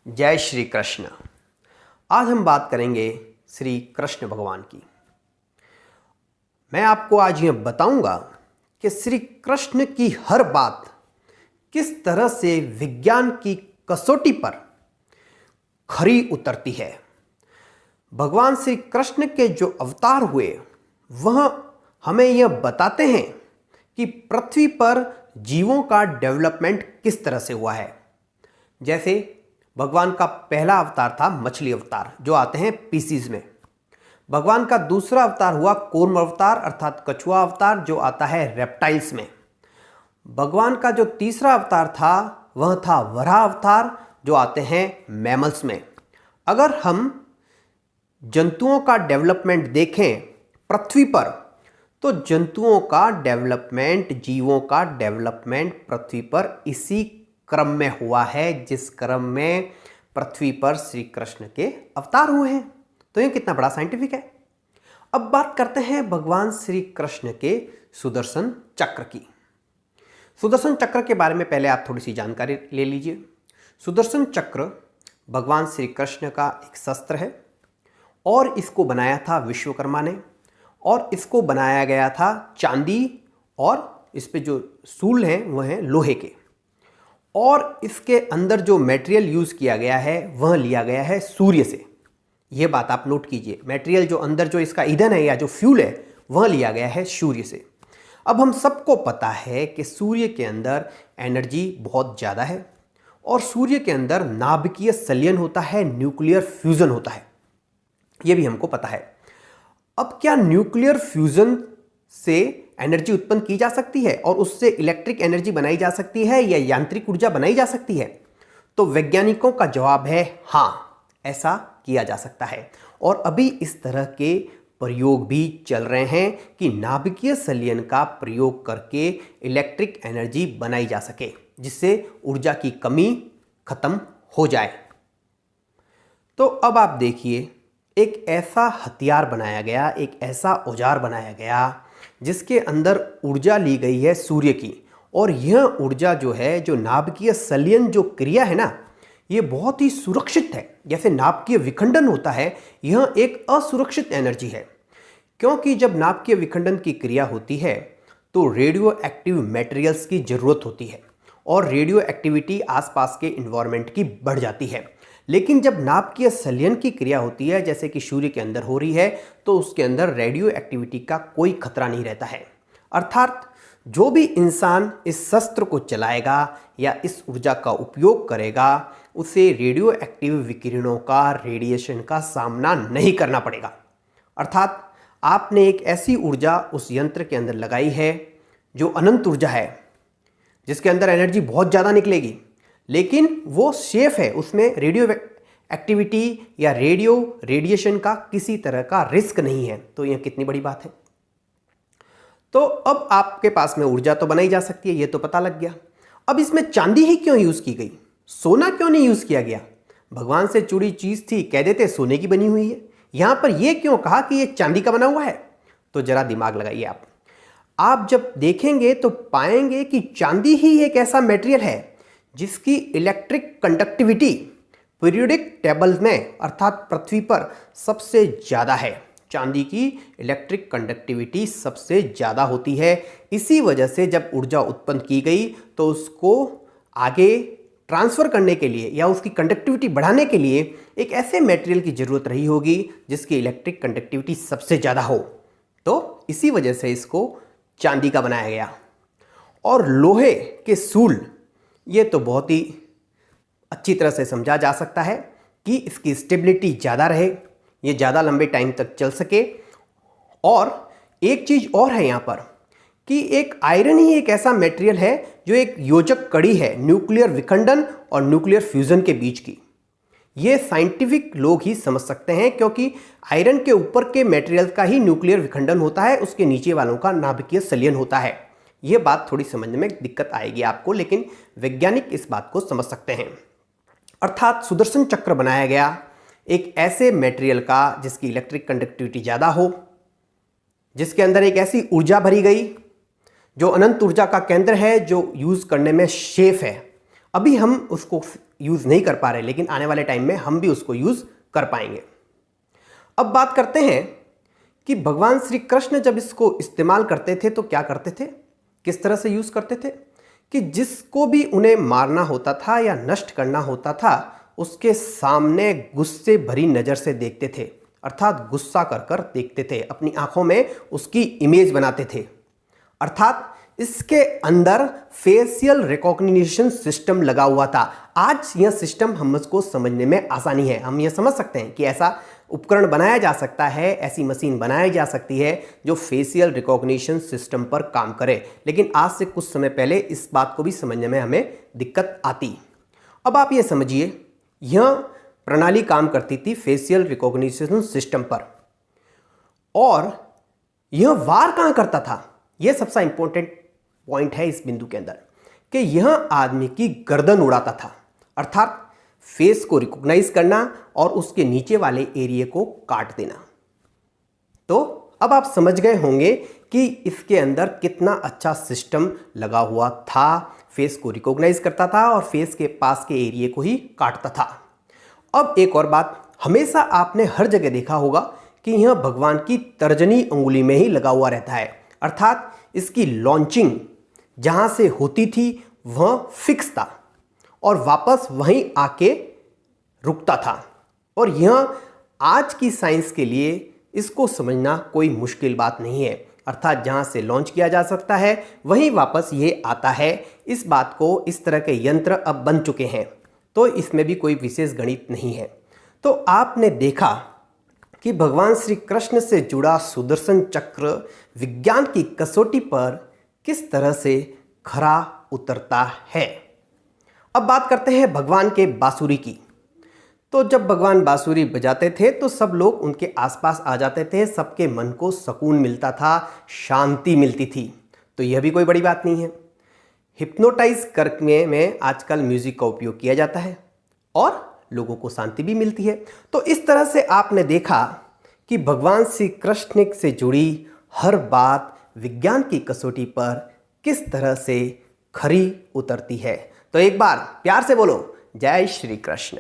जय श्री कृष्ण। आज हम बात करेंगे श्री कृष्ण भगवान की। मैं आपको आज यह बताऊंगा कि श्री कृष्ण की हर बात किस तरह से विज्ञान की कसौटी पर खरी उतरती है। भगवान श्री कृष्ण के जो अवतार हुए वह हमें यह बताते हैं कि पृथ्वी पर जीवों का डेवलपमेंट किस तरह से हुआ है। जैसे भगवान का पहला अवतार था मछली अवतार, जो आते हैं पीसीज में। भगवान का दूसरा अवतार हुआ कूर्म अवतार अर्थात कछुआ अवतार, जो आता है रेप्टाइल्स में। भगवान का जो तीसरा अवतार था वह था वराह अवतार, जो आते हैं मैमल्स में। अगर हम जंतुओं का डेवलपमेंट देखें पृथ्वी पर, तो जंतुओं का डेवलपमेंट, जीवों का डेवलपमेंट पृथ्वी पर इसी क्रम में हुआ है जिस क्रम में पृथ्वी पर श्री कृष्ण के अवतार हुए हैं। तो ये कितना बड़ा साइंटिफिक है। अब बात करते हैं भगवान श्री कृष्ण के सुदर्शन चक्र की। सुदर्शन चक्र के बारे में पहले आप थोड़ी सी जानकारी ले लीजिए। सुदर्शन चक्र भगवान श्री कृष्ण का एक शस्त्र है और इसको बनाया था विश्वकर्मा ने, और इसको बनाया गया था चांदी, और इस पे जो सूल हैं वह हैं लोहे के। और इसके अंदर जो मटेरियल यूज़ किया गया है वह लिया गया है सूर्य से। यह बात आप नोट कीजिए, मटेरियल जो अंदर जो इसका ईंधन है या जो फ्यूल है वह लिया गया है सूर्य से। अब हम सबको पता है कि सूर्य के अंदर एनर्जी बहुत ज़्यादा है और सूर्य के अंदर नाभिकीय संलयन होता है, न्यूक्लियर फ्यूज़न होता है, यह भी हमको पता है। अब क्या न्यूक्लियर फ्यूज़न से एनर्जी उत्पन्न की जा सकती है और उससे इलेक्ट्रिक एनर्जी बनाई जा सकती है या यांत्रिक ऊर्जा बनाई जा सकती है? तो वैज्ञानिकों का जवाब है हाँ, ऐसा किया जा सकता है। और अभी इस तरह के प्रयोग भी चल रहे हैं कि नाभिकीय संलयन का प्रयोग करके इलेक्ट्रिक एनर्जी बनाई जा सके, जिससे ऊर्जा की कमी खत्म हो जाए। तो अब आप देखिए, एक ऐसा हथियार बनाया गया, एक ऐसा औजार बनाया गया जिसके अंदर ऊर्जा ली गई है सूर्य की, और यह ऊर्जा जो है, जो नाभिकीय संलयन जो क्रिया है ना, ये बहुत ही सुरक्षित है। जैसे नाभिकीय विखंडन होता है, यह एक असुरक्षित एनर्जी है, क्योंकि जब नाभिकीय विखंडन की क्रिया होती है तो रेडियो एक्टिव मटेरियल्स की ज़रूरत होती है और रेडियो एक्टिविटी आसपास के इन्वायरमेंट की बढ़ जाती है। लेकिन जब नाभिकीय संलयन की क्रिया होती है, जैसे कि सूर्य के अंदर हो रही है, तो उसके अंदर रेडियो एक्टिविटी का कोई खतरा नहीं रहता है। अर्थात जो भी इंसान इस शस्त्र को चलाएगा या इस ऊर्जा का उपयोग करेगा, उसे रेडियो एक्टिव विकिरणों का, रेडिएशन का सामना नहीं करना पड़ेगा। अर्थात आपने एक ऐसी ऊर्जा उस यंत्र के अंदर लगाई है जो अनंत ऊर्जा है, जिसके अंदर एनर्जी बहुत ज़्यादा निकलेगी, लेकिन वो सेफ है, उसमें रेडियो एक्टिविटी या रेडिएशन का किसी तरह का रिस्क नहीं है। तो यह कितनी बड़ी बात है। तो अब आपके पास में ऊर्जा तो बनाई जा सकती है, ये तो पता लग गया। अब इसमें चांदी ही क्यों यूज़ की गई, सोना क्यों नहीं यूज़ किया गया? भगवान से जुड़ी चीज़ थी, कह देते सोने की बनी हुई है। यहाँ पर यह क्यों कहा कि ये चांदी का बना हुआ है? तो ज़रा दिमाग लगाइए आप जब देखेंगे तो पाएंगे कि चांदी ही एक ऐसा मटेरियल है जिसकी इलेक्ट्रिक कंडक्टिविटी पीरियोडिक टेबल में अर्थात पृथ्वी पर सबसे ज़्यादा है। चांदी की इलेक्ट्रिक कंडक्टिविटी सबसे ज़्यादा होती है। इसी वजह से जब ऊर्जा उत्पन्न की गई तो उसको आगे ट्रांसफ़र करने के लिए या उसकी कंडक्टिविटी बढ़ाने के लिए एक ऐसे मटेरियल की ज़रूरत रही होगी जिसकी इलेक्ट्रिक कंडक्टिविटी सबसे ज़्यादा हो। तो इसी वजह से इसको चांदी का बनाया गया। और लोहे के सूल, ये तो बहुत ही अच्छी तरह से समझा जा सकता है कि इसकी स्टेबिलिटी ज़्यादा रहे, ये ज़्यादा लंबे टाइम तक चल सके। और एक चीज़ और है यहाँ पर कि एक आयरन ही एक ऐसा मटेरियल है जो एक योजक कड़ी है न्यूक्लियर विखंडन और न्यूक्लियर फ्यूज़न के बीच की। ये साइंटिफिक लोग ही समझ सकते हैं, क्योंकि आयरन के ऊपर के मटेरियल का ही न्यूक्लियर विखंडन होता है, उसके नीचे वालों का नाभिकीय संलयन होता है। ये बात थोड़ी समझने में दिक्कत आएगी आपको, लेकिन वैज्ञानिक इस बात को समझ सकते हैं। अर्थात सुदर्शन चक्र बनाया गया एक ऐसे मटेरियल का जिसकी इलेक्ट्रिक कंडक्टिविटी ज़्यादा हो, जिसके अंदर एक ऐसी ऊर्जा भरी गई जो अनंत ऊर्जा का केंद्र है, जो यूज़ करने में सेफ है। अभी हम उसको यूज़ नहीं कर पा रहे, लेकिन आने वाले टाइम में हम भी उसको यूज़ कर पाएंगे। अब बात करते हैं कि भगवान श्री कृष्ण जब इसको इस्तेमाल करते थे तो क्या करते थे, किस तरह से यूज़ करते थे कि जिसको भी उन्हें मारना होता था या नष्ट करना होता था उसके सामने गुस्से भरी नज़र से देखते थे, अर्थात गुस्सा कर कर देखते थे, अपनी आंखों में उसकी इमेज बनाते थे। अर्थात इसके अंदर फेशियल रिकॉग्निशन सिस्टम लगा हुआ था। आज यह सिस्टम हमको समझने में आसानी है, हम यह समझ सकते हैं कि ऐसा उपकरण बनाया जा सकता है, ऐसी मशीन बनाई जा सकती है जो फेशियल रिकॉग्निशन सिस्टम पर काम करे। लेकिन आज से कुछ समय पहले इस बात को भी समझने में हमें दिक्कत आती। अब आप ये समझिए, यह प्रणाली काम करती थी फेशियल रिकॉग्निशन सिस्टम पर, और यह वार कहाँ करता था, यह सबसे इंपॉर्टेंट पॉइंट है इस बिंदु के अंदर, कि यह आदमी की गर्दन उड़ाता था, अर्थात फेस को रिकॉग्नाइज करना और उसके नीचे वाले एरिया को काट देना। तो अब आप समझ गए होंगे कि इसके अंदर कितना अच्छा सिस्टम लगा हुआ था, फेस को रिकॉग्नाइज करता था और फेस के पास के एरिया को ही काटता था। अब एक और बात, हमेशा आपने हर जगह देखा होगा कि यह भगवान की तर्जनी अंगुली में ही लगा हुआ रहता है, अर्थात इसकी लॉन्चिंग जहाँ से होती थी वह फिक्स था और वापस वहीं आके रुकता था। और यह आज की साइंस के लिए इसको समझना कोई मुश्किल बात नहीं है, अर्थात जहाँ से लॉन्च किया जा सकता है वहीं वापस ये आता है। इस बात को, इस तरह के यंत्र अब बन चुके हैं, तो इसमें भी कोई विशेष गणित नहीं है। तो आपने देखा कि भगवान श्री कृष्ण से जुड़ा सुदर्शन चक्र विज्ञान की कसौटी पर किस तरह से खरा उतरता है। अब बात करते हैं भगवान के बांसुरी की। तो जब भगवान बांसुरी बजाते थे तो सब लोग उनके आसपास आ जाते थे, सबके मन को सुकून मिलता था, शांति मिलती थी। तो यह भी कोई बड़ी बात नहीं है। हिप्नोटाइज करने में आजकल म्यूजिक का उपयोग किया जाता है और लोगों को शांति भी मिलती है। तो इस तरह से आपने देखा कि भगवान श्री कृष्ण से जुड़ी हर बात विज्ञान की कसौटी पर किस तरह से खरी उतरती है। तो एक बार प्यार से बोलो, जय श्री कृष्ण।